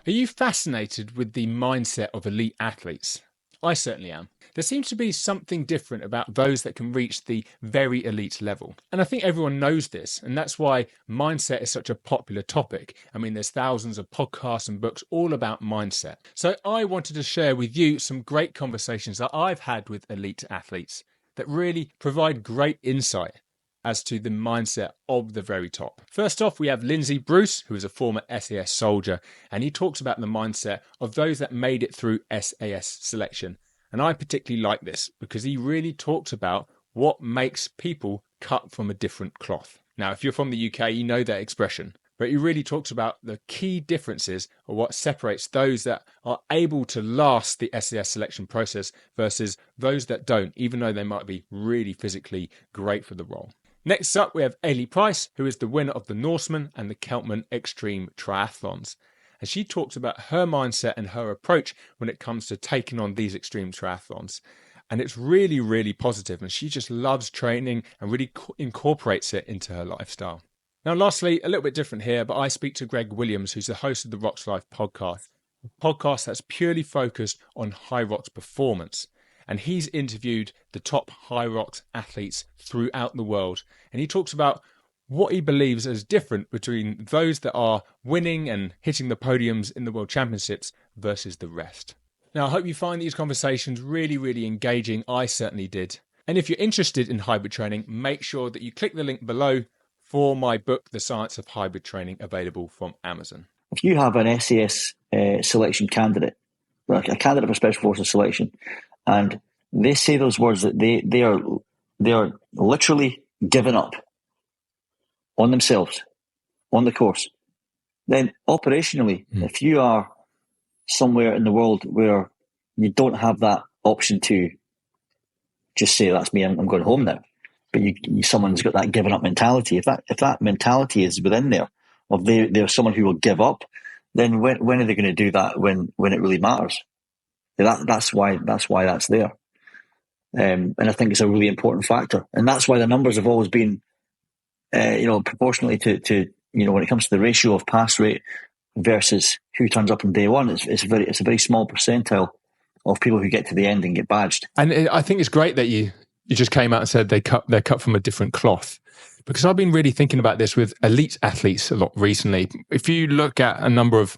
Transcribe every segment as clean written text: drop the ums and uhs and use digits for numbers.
Are you fascinated with the mindset of elite athletes? I certainly am. There seems to be something different about those that can reach the very elite level. And I think everyone knows this, and that's why mindset is such a popular topic. I mean, there's thousands of podcasts and books all about mindset. So I wanted to share with you some great conversations that I've had with elite athletes that really provide great insight as to the mindset of the very top. First off, we have Lindsay Bruce, who is a former SAS soldier, and he talks about the mindset of those that made it through SAS selection. And I particularly like this because he really talks about what makes people cut from a different cloth. Now, if you're from the UK, you know that expression, but he really talks about the key differences of what separates those that are able to last the SAS selection process versus those that don't, even though they might be really physically great for the role. Next up, we have Ailey Price, who is the winner of the Norseman and the Keltman Extreme Triathlons. And she talks about her mindset and her approach when it comes to taking on these extreme triathlons. And it's really, really positive. And she just loves training and really incorporates it into her lifestyle. Now, lastly, a little bit different here, but I speak to Greg Williams, who's the host of the Rox Life podcast, a podcast that's purely focused on Hyrox performance. And he's interviewed the top Hyrox athletes throughout the world. And he talks about what he believes is different between those that are winning and hitting the podiums in the World Championships versus the rest. Now, I hope you find these conversations really, really engaging. I certainly did. And if you're interested in hybrid training, make sure that you click the link below for my book, The Science of Hybrid Training, available from Amazon. If you have an SAS selection candidate, like a candidate for Special Forces selection, and they say those words that they are literally giving up on themselves, on the course, then operationally, if you are somewhere in the world where you don't have that option to just say, that's me, I'm going home now, but someone's got that giving up mentality, if that mentality is within there, of they're someone who will give up, then when are they going to do that when it really matters? That's why that's there. And I think it's a really important factor. And that's why the numbers have always been, proportionally to when it comes to the ratio of pass rate versus who turns up on day one, it's a very small percentile of people who get to the end and get badged. And I think it's great that you just came out and said they're cut from a different cloth, because I've been really thinking about this with elite athletes a lot recently. If you look at a number of,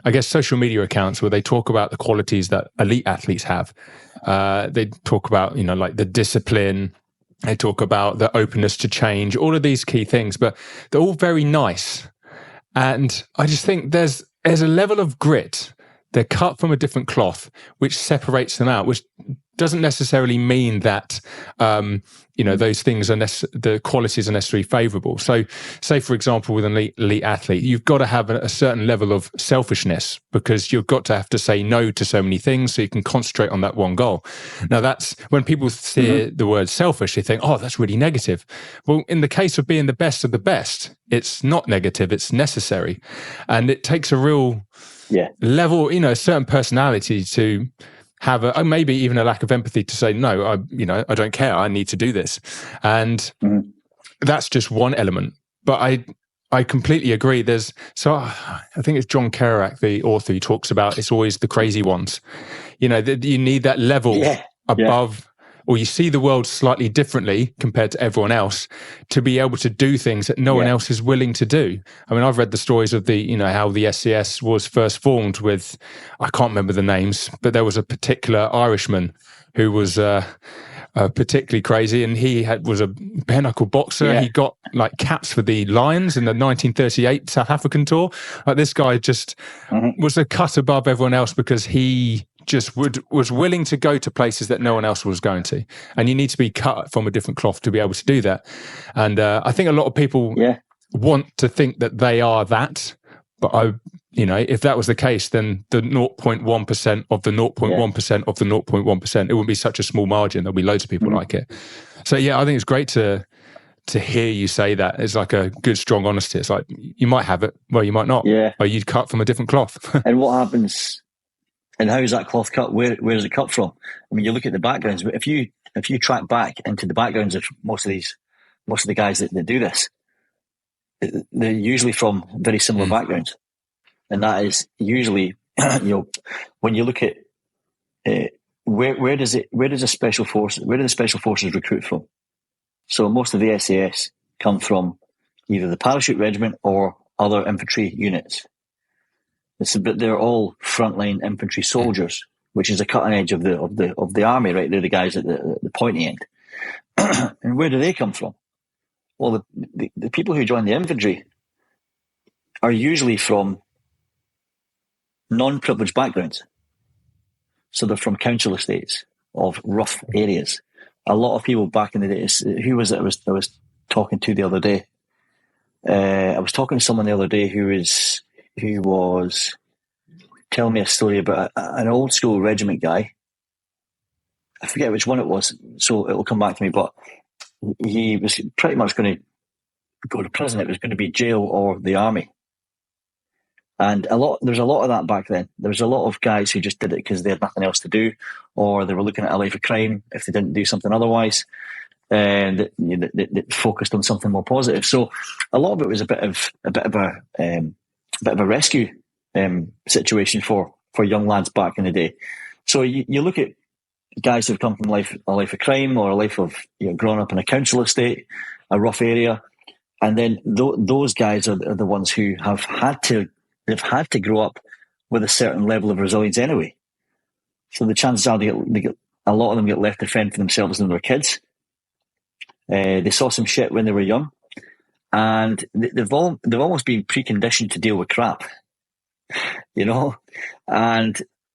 I guess, social media accounts where they talk about the qualities that elite athletes have, they talk about, like the discipline, they talk about the openness to change, all of these key things, but they're all very nice. And I just think there's a level of grit. They're cut from a different cloth, which separates them out, which doesn't necessarily mean that, those things are the qualities are necessarily favorable. So say, for example, with an elite athlete, you've got to have a certain level of selfishness, because you've got to have to say no to so many things so you can concentrate on that one goal. Now, that's when people see the word selfish, they think, oh, that's really negative. Well, in the case of being the best of the best, it's not negative, it's necessary. And it takes a real level, a certain personality to have maybe even a lack of empathy to say, no, I don't care, I need to do this. And that's just one element. But I completely agree. I think it's John Kerouac, the author, who talks about it's always the crazy ones. That you need that level above, or you see the world slightly differently compared to everyone else to be able to do things that no one else is willing to do. I mean, I've read the stories of how the SCS was first formed with, I can't remember the names, but there was a particular Irishman who was particularly crazy, and he was a bare knuckle boxer. Yeah. He got like caps for the Lions in the 1938 South African tour. Like, this guy just was a cut above everyone else because he just was willing to go to places that no one else was going to. And you need to be cut from a different cloth to be able to do that. And I think a lot of people want to think that they are that. But if that was the case, then the 0.1% of the 0.1% of the 0.1%, it wouldn't be such a small margin. There'll be loads of people like it. So yeah, I think it's great to hear you say that. It's like a good, strong honesty. It's like, you might have it, well, you might not. Yeah. Or you'd cut from a different cloth. And what happens? And how is that cloth cut? Where is it cut from? I mean, you look at the backgrounds. If you track back into the backgrounds of most of the guys that do this, they're usually from very similar backgrounds. and that is usually, when you look at where do the special forces recruit from? So most of the SAS come from either the parachute regiment or other infantry units. But they're all frontline infantry soldiers, which is the cutting edge of the army, right? They're the guys at the pointy end. And where do they come from? Well, the people who join the infantry are usually from non-privileged backgrounds. So they're from council estates of rough areas. A lot of people back in the day, who was it I was talking to the other day? I was talking to someone the other day who was telling me a story about an old school regiment guy. I forget which one it was, so it'll come back to me, but he was pretty much going to go to prison. It was going to be jail or the army. And there's a lot of that back then. There was a lot of guys who just did it because they had nothing else to do, or they were looking at a life of crime if they didn't do something otherwise, and that focused on something more positive. So a lot of it was a bit of a rescue situation for young lads back in the day. So you look at guys who've come from a life of crime or a life of growing up in a council estate, a rough area, and then those guys are the ones who have had to grow up with a certain level of resilience anyway. So the chances are a lot of them get left to fend for themselves when they were kids. They saw some shit when they were young, and they've almost been preconditioned to deal with crap,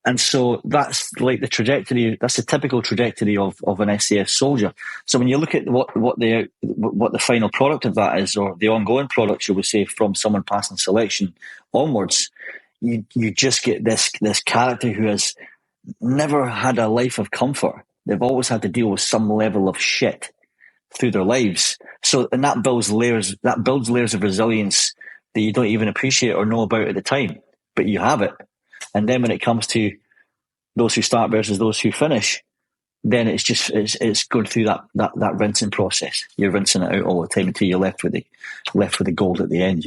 and so that's like the trajectory. That's the typical trajectory of an SAS soldier. So when you look at what the final product of that is, or the ongoing product, shall we say, from someone passing selection onwards, you just get this character who has never had a life of comfort. They've always had to deal with some level of shit through their lives. So, and that builds layers of resilience that you don't even appreciate or know about at the time, but you have it. And then when it comes to those who start versus those who finish, then it's going through that rinsing process. You're rinsing it out all the time until you're left with the gold at the end,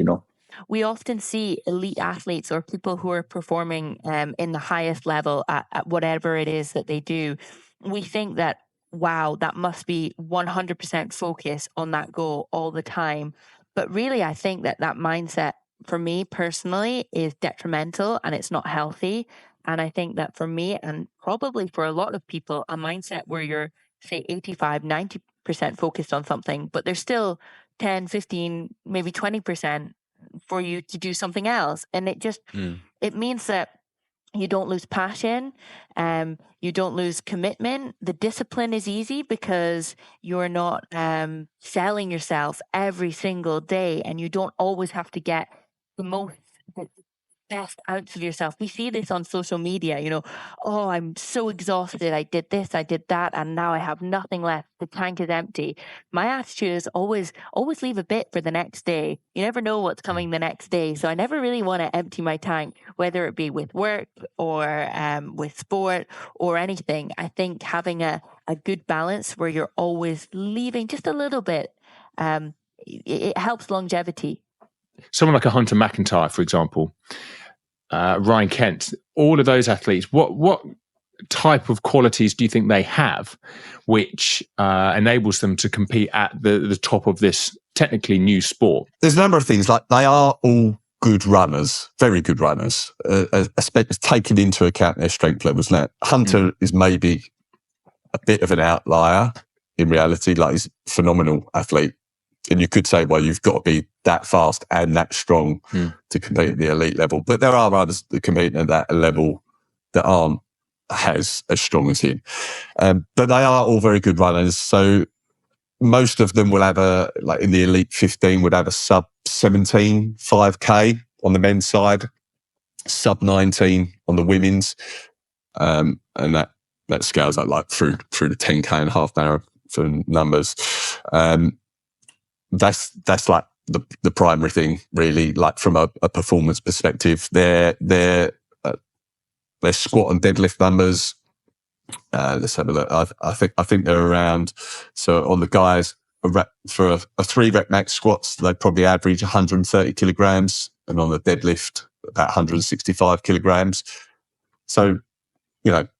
We often see elite athletes or people who are performing in the highest level at whatever it is that they do. We think that, wow, that must be 100% focus on that goal all the time. But really, I think that mindset, for me personally, is detrimental and it's not healthy. And I think that for me, and probably for a lot of people, a mindset where you're, say, 85, 90% focused on something, but there's still 10, 15, maybe 20% for you to do something else. And it means that you don't lose passion, you don't lose commitment. The discipline is easy because you're not selling yourself every single day, and you don't always have to get the best out of yourself. We see this on social media, oh, I'm so exhausted. I did this, I did that, and now I have nothing left. The tank is empty. My attitude is always leave a bit for the next day. You never know what's coming the next day. So I never really want to empty my tank, whether it be with work or with sport or anything. I think having a good balance where you're always leaving just a little bit, it helps longevity. Someone like a Hunter McIntyre, for example, Ryan Kent, all of those athletes, what type of qualities do you think they have which enables them to compete at the top of this technically new sport? There's a number of things. Like, they are all good runners, very good runners, taking into account their strength levels. Now, Hunter is maybe a bit of an outlier in reality. Like, he's a phenomenal athlete. And you could say, well, you've got to be that fast and that strong to compete at the elite level. But there are others that compete at that level that aren't as strong as him. But they are all very good runners. So most of them will have in the elite 15, would have a sub 17 5K on the men's side, sub 19 on the women's. And that scales up like through the 10K and half marathon numbers. That's like the primary thing, really. Like, from a performance perspective, their squat and deadlift numbers. Let's have a look. I think they're around. So on the guys, for a 3 rep max squats, they probably average 130 kilograms, and on the deadlift, about 165 kilograms. So,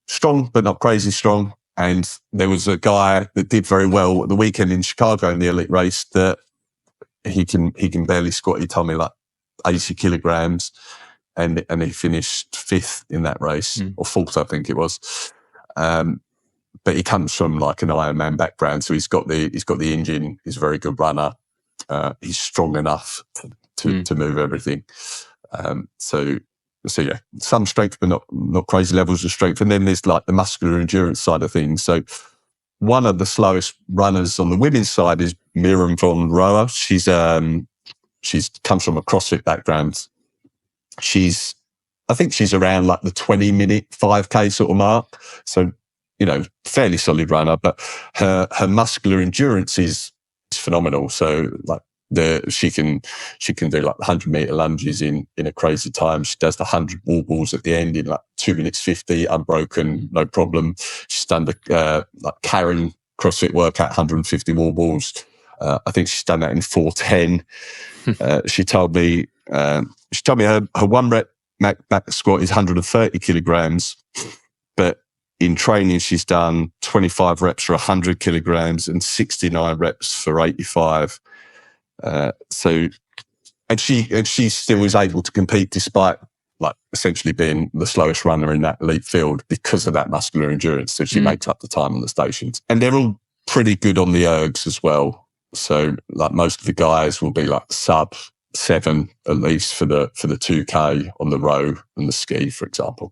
strong, but not crazy strong. And there was a guy that did very well at the weekend in Chicago in the elite race that he can barely squat. He told me like 80 kilograms and he finished 5th in that race, or 4th, I think it was. But he comes from like an Ironman background. So he's got the engine. He's a very good runner. He's strong enough to move everything. So yeah, some strength, but not crazy levels of strength. And then there's like the muscular endurance side of things. So one of the slowest runners on the women's side is Miriam von Roa. She's comes from a CrossFit background. I think she's around like the 20-minute 5K sort of mark. So, fairly solid runner, but her muscular endurance is phenomenal. So like she can do like 100-meter lunges in a crazy time. She does the 100 wall balls at the end in like 2 minutes 50, unbroken, no problem. She's done the like Karen CrossFit workout, 150 wall balls. I think she's done that in 4:10. She told me her 1 rep back squat is 130 kilograms, but in training she's done 25 reps for 100 kilograms and 69 reps for 85. And she still is able to compete despite like essentially being the slowest runner in that elite field because of that muscular endurance. So she makes up the time on the stations, and they're all pretty good on the ergs as well. So like most of the guys will be like sub 7 at least for the 2K on the row and the ski, for example.